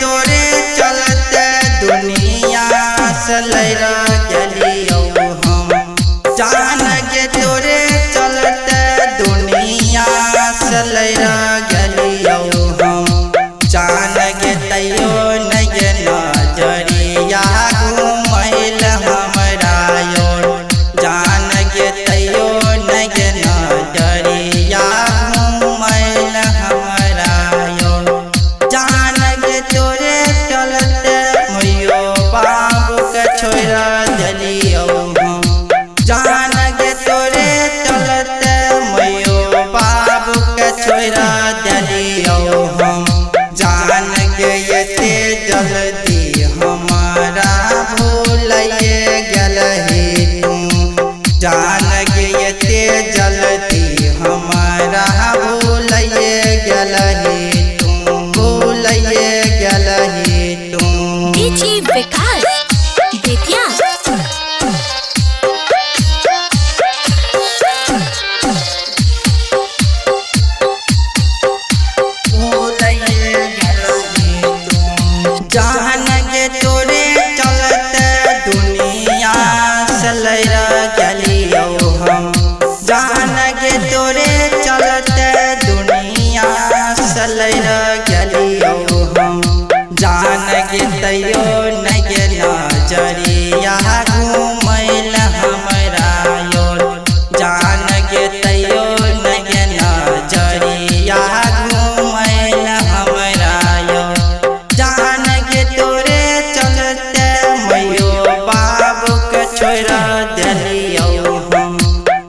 तोरे चलते दुनिया से लैरा गेलियो हम। जान के तोरे चलते दुनिया से लैरा गेलियो हम। जान के तैयो नहीं नजरिया घूमैल हमरा योर। जान के तैयो नहीं नजरिया घूमैल हमरा योर। जान के तोरे चलते मैयो बाबू के छोड़ा दिलियो हम। जान के तोरे चलते मैयो बाबू के छोड़ा दिलियो हम। जान के एते जल्दी हमारा भूलिए गेलही तू। जान के एते जल्दी हमारा भूलिए गेलही तू। भूलिए गेलही तू। डीजे विकास बेतिया। जान के तोरे चलते दुनिया से लैरा गेलियो हम। जान के तोरे चलते दुनिया से लैरा गेलियो हम। जान के तैयो नहीं नजरिया घूमैल हमरा योर। जान के तैयो नहीं नजरिया घूमैल हमरा योर। जान के तोरे चलते मैयो बाबू के छोड़ा दिलियो हम।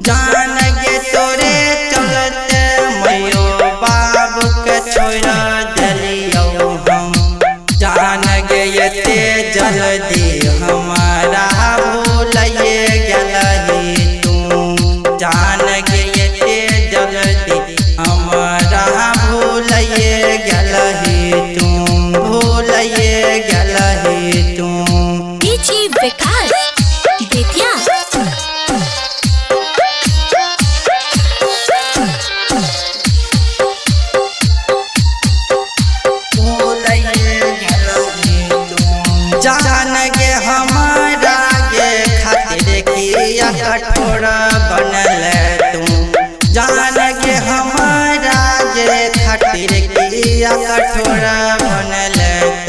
जान के तोरे चलते मैयो बाबू के छोड़ा दिलियो हम। जान के एते जल्दी हमारा भूलिए गेलही तू। जान के एते जल्दी हमारा भूलिए गेलही तू। भूलिए गेलही तू। डीजे विकास बेतिया। जान के हमारा गे खातिर किया कठोर बनल तू। जान के हमारा गे खातिर किया कठोर बनल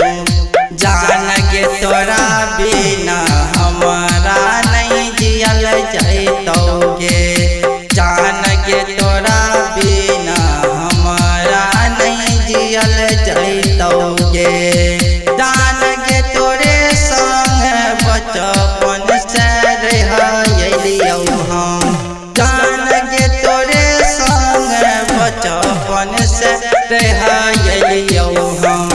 तू। जान के तोरा बिना हमारा नहीं जियल जैतोगे। जान के तोरा बिना हमारा नहीं जियल जैतोगे। जान के तोरे संग बचपन से रहिलियो हम। जान के तोरे संग बचपन से रहिलियो हम।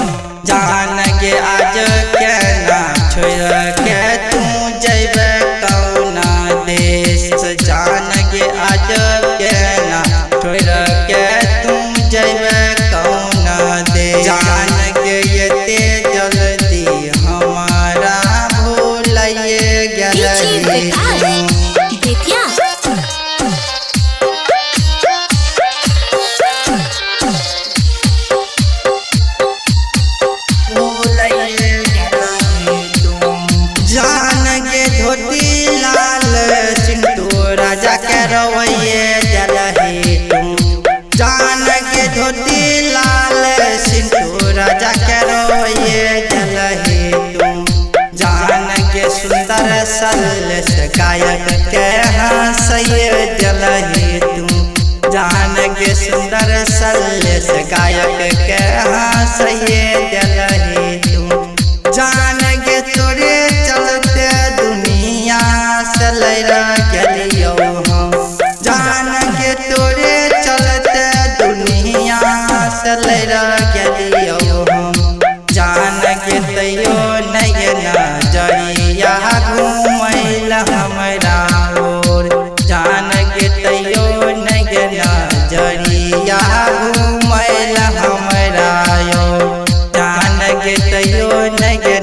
जान के आज के ना छोड़ के तू जैबे कौना देश। जान के आज के ना छोड़ के तू जैबे कौना देश। जान के एते जल्दी हमारा भूलिए डीजे विकास गेलही। बेतिया। जान के धोती लाल चिंटू राजा के रवैये दिलही तू। जान के धोती लाल चिंटू राजा के रवैये दिलही तू। जान के सुंदर सलस गायक के हंसैये दिलही तू। जान के सुंदर सलस गायक के हंसैये दिलही तू। जान के तोरे चलते दुनिया से लैरा गेलियो हम। जान के तोरे चलते दुनिया से लैरा गेलियो हम। जान के तैयो नहीं नजरिया घूमैल हमरा योर। जान के तैयो नहीं नजरिया घूमैल हमरा योर। जान के तैयो नहीं